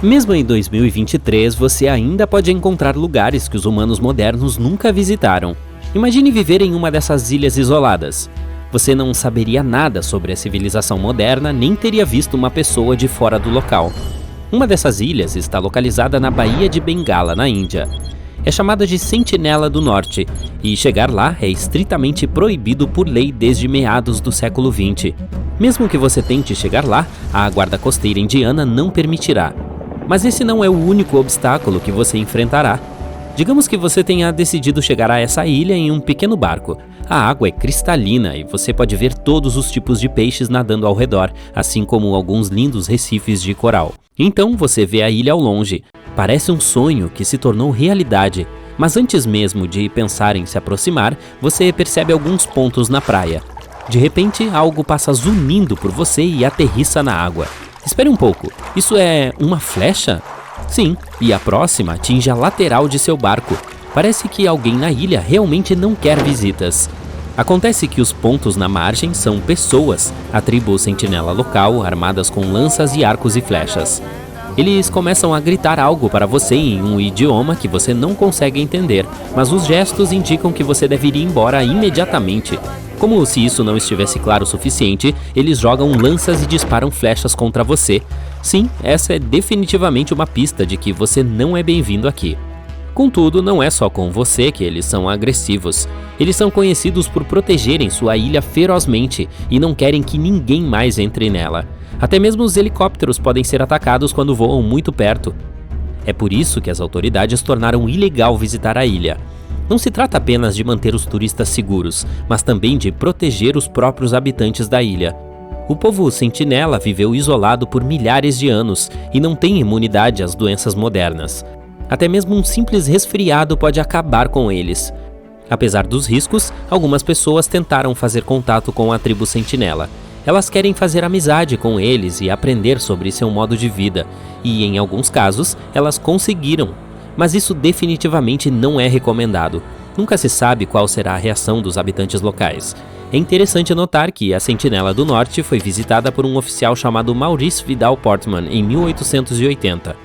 Mesmo em 2023, você ainda pode encontrar lugares que os humanos modernos nunca visitaram. Imagine viver em uma dessas ilhas isoladas. Você não saberia nada sobre a civilização moderna, nem teria visto uma pessoa de fora do local. Uma dessas ilhas está localizada na Baía de Bengala, na Índia. É chamada de Sentinela do Norte, e chegar lá é estritamente proibido por lei desde meados do século XX. Mesmo que você tente chegar lá, a guarda costeira indiana não permitirá. Mas esse não é o único obstáculo que você enfrentará. Digamos que você tenha decidido chegar a essa ilha em um pequeno barco. A água é cristalina e você pode ver todos os tipos de peixes nadando ao redor, assim como alguns lindos recifes de coral. Então você vê a ilha ao longe. Parece um sonho que se tornou realidade, mas antes mesmo de pensar em se aproximar, você percebe alguns pontos na praia. De repente, algo passa zunindo por você e aterrissa na água. Espere um pouco, isso é uma flecha? Sim, e a próxima atinge a lateral de seu barco. Parece que alguém na ilha realmente não quer visitas. Acontece que os pontos na margem são pessoas, a tribo sentinela local, armadas com lanças e arcos e flechas. Eles começam a gritar algo para você em um idioma que você não consegue entender, mas os gestos indicam que você deveria ir embora imediatamente. Como se isso não estivesse claro o suficiente, eles jogam lanças e disparam flechas contra você. Sim, essa é definitivamente uma pista de que você não é bem-vindo aqui. Contudo, não é só com você que eles são agressivos. Eles são conhecidos por protegerem sua ilha ferozmente e não querem que ninguém mais entre nela. Até mesmo os helicópteros podem ser atacados quando voam muito perto. É por isso que as autoridades tornaram ilegal visitar a ilha. Não se trata apenas de manter os turistas seguros, mas também de proteger os próprios habitantes da ilha. O povo sentinela viveu isolado por milhares de anos e não tem imunidade às doenças modernas. Até mesmo um simples resfriado pode acabar com eles. Apesar dos riscos, algumas pessoas tentaram fazer contato com a tribo sentinela. Elas querem fazer amizade com eles e aprender sobre seu modo de vida, e em alguns casos, elas conseguiram. Mas isso definitivamente não é recomendado. Nunca se sabe qual será a reação dos habitantes locais. É interessante notar que a Sentinela do Norte foi visitada por um oficial chamado Maurice Vidal Portman em 1880.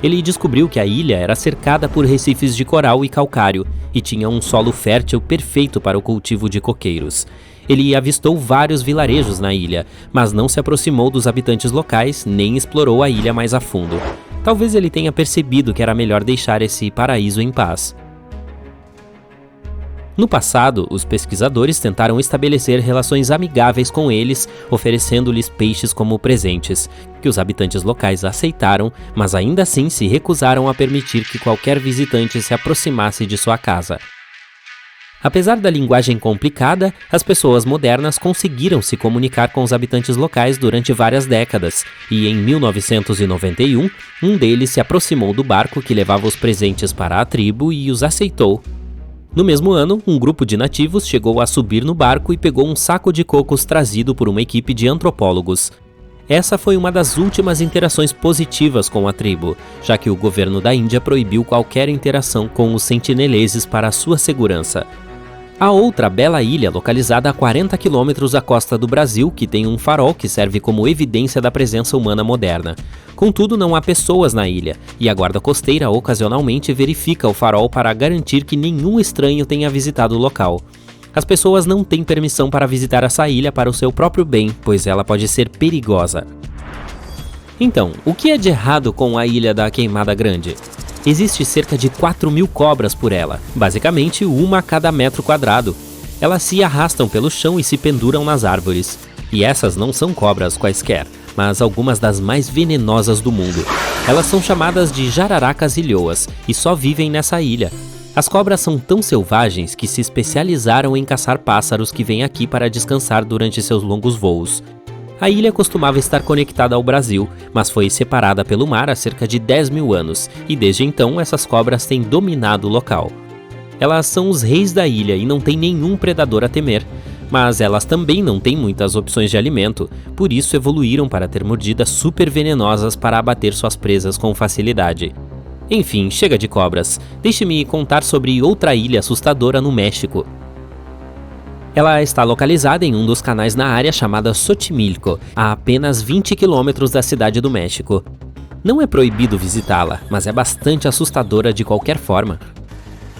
Ele descobriu que a ilha era cercada por recifes de coral e calcário e tinha um solo fértil perfeito para o cultivo de coqueiros. Ele avistou vários vilarejos na ilha, mas não se aproximou dos habitantes locais nem explorou a ilha mais a fundo. Talvez ele tenha percebido que era melhor deixar esse paraíso em paz. No passado, os pesquisadores tentaram estabelecer relações amigáveis com eles, oferecendo-lhes peixes como presentes, que os habitantes locais aceitaram, mas ainda assim se recusaram a permitir que qualquer visitante se aproximasse de sua casa. Apesar da linguagem complicada, as pessoas modernas conseguiram se comunicar com os habitantes locais durante várias décadas, e em 1991, um deles se aproximou do barco que levava os presentes para a tribo e os aceitou. No mesmo ano, um grupo de nativos chegou a subir no barco e pegou um saco de cocos trazido por uma equipe de antropólogos. Essa foi uma das últimas interações positivas com a tribo, já que o governo da Índia proibiu qualquer interação com os sentineleses para a sua segurança. Há outra bela ilha localizada a 40 quilômetros da costa do Brasil que tem um farol que serve como evidência da presença humana moderna. Contudo, não há pessoas na ilha, e a guarda costeira ocasionalmente verifica o farol para garantir que nenhum estranho tenha visitado o local. As pessoas não têm permissão para visitar essa ilha para o seu próprio bem, pois ela pode ser perigosa. Então, o que é de errado com a Ilha da Queimada Grande? Existe cerca de 4.000 cobras por ela, basicamente uma a cada metro quadrado. Elas se arrastam pelo chão e se penduram nas árvores. E essas não são cobras quaisquer, mas algumas das mais venenosas do mundo. Elas são chamadas de jararacas ilhoas e só vivem nessa ilha. As cobras são tão selvagens que se especializaram em caçar pássaros que vêm aqui para descansar durante seus longos voos. A ilha costumava estar conectada ao Brasil, mas foi separada pelo mar há cerca de 10.000 anos, e desde então essas cobras têm dominado o local. Elas são os reis da ilha e não têm nenhum predador a temer, mas elas também não têm muitas opções de alimento, por isso evoluíram para ter mordidas super venenosas para abater suas presas com facilidade. Enfim, chega de cobras, deixe-me contar sobre outra ilha assustadora no México. Ela está localizada em um dos canais na área chamada Xochimilco, a apenas 20 quilômetros da cidade do México. Não é proibido visitá-la, mas é bastante assustadora de qualquer forma.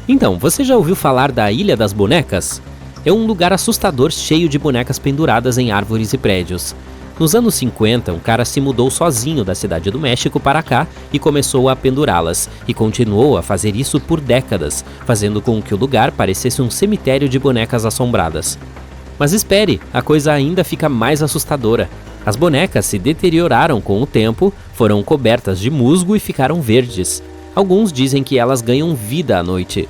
Então, você já ouviu falar da Ilha das Bonecas? É um lugar assustador cheio de bonecas penduradas em árvores e prédios. Nos anos 50, um cara se mudou sozinho da cidade do México para cá e começou a pendurá-las, e continuou a fazer isso por décadas, fazendo com que o lugar parecesse um cemitério de bonecas assombradas. Mas espere, a coisa ainda fica mais assustadora. As bonecas se deterioraram com o tempo, foram cobertas de musgo e ficaram verdes. Alguns dizem que elas ganham vida à noite.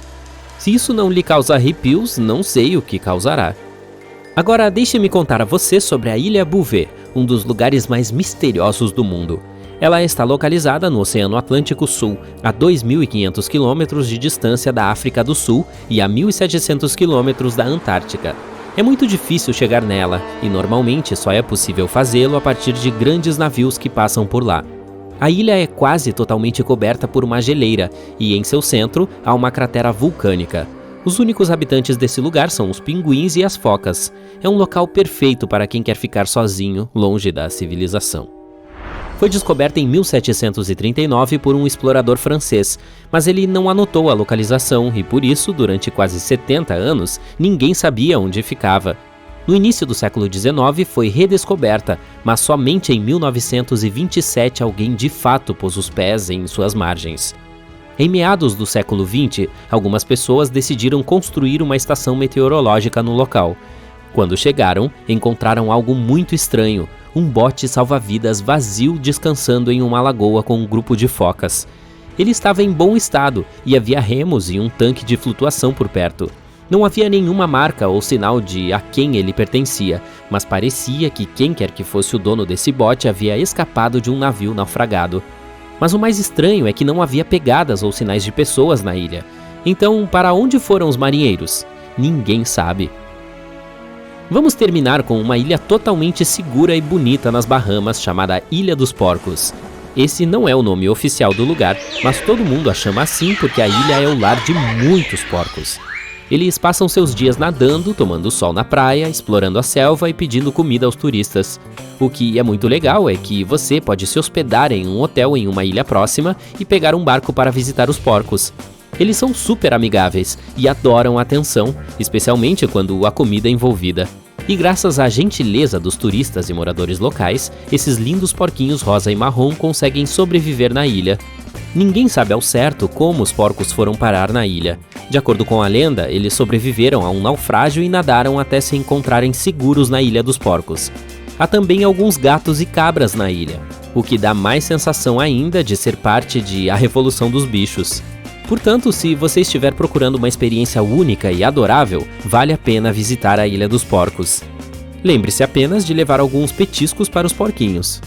Se isso não lhe causa arrepios, não sei o que causará. Agora deixe-me contar a você sobre a Ilha Bouvet, um dos lugares mais misteriosos do mundo. Ela está localizada no Oceano Atlântico Sul, a 2.500 quilômetros de distância da África do Sul e a 1.700 quilômetros da Antártica. É muito difícil chegar nela, e normalmente só é possível fazê-lo a partir de grandes navios que passam por lá. A ilha é quase totalmente coberta por uma geleira, e em seu centro há uma cratera vulcânica. Os únicos habitantes desse lugar são os pinguins e as focas. É um local perfeito para quem quer ficar sozinho, longe da civilização. Foi descoberta em 1739 por um explorador francês, mas ele não anotou a localização e por isso, durante quase 70 anos, ninguém sabia onde ficava. No início do século XIX foi redescoberta, mas somente em 1927 alguém de fato pôs os pés em suas margens. Em meados do século XX, algumas pessoas decidiram construir uma estação meteorológica no local. Quando chegaram, encontraram algo muito estranho, um bote salva-vidas vazio descansando em uma lagoa com um grupo de focas. Ele estava em bom estado e havia remos e um tanque de flutuação por perto. Não havia nenhuma marca ou sinal de a quem ele pertencia, mas parecia que quem quer que fosse o dono desse bote havia escapado de um navio naufragado. Mas o mais estranho é que não havia pegadas ou sinais de pessoas na ilha. Então, para onde foram os marinheiros? Ninguém sabe. Vamos terminar com uma ilha totalmente segura e bonita nas Bahamas, chamada Ilha dos Porcos. Esse não é o nome oficial do lugar, mas todo mundo a chama assim porque a ilha é o lar de muitos porcos. Eles passam seus dias nadando, tomando sol na praia, explorando a selva e pedindo comida aos turistas. O que é muito legal é que você pode se hospedar em um hotel em uma ilha próxima e pegar um barco para visitar os porcos. Eles são super amigáveis e adoram a atenção, especialmente quando a comida é envolvida. E graças à gentileza dos turistas e moradores locais, esses lindos porquinhos rosa e marrom conseguem sobreviver na ilha. Ninguém sabe ao certo como os porcos foram parar na ilha. De acordo com a lenda, eles sobreviveram a um naufrágio e nadaram até se encontrarem seguros na Ilha dos Porcos. Há também alguns gatos e cabras na ilha, o que dá mais sensação ainda de ser parte de A Revolução dos Bichos. Portanto, se você estiver procurando uma experiência única e adorável, vale a pena visitar a Ilha dos Porcos. Lembre-se apenas de levar alguns petiscos para os porquinhos.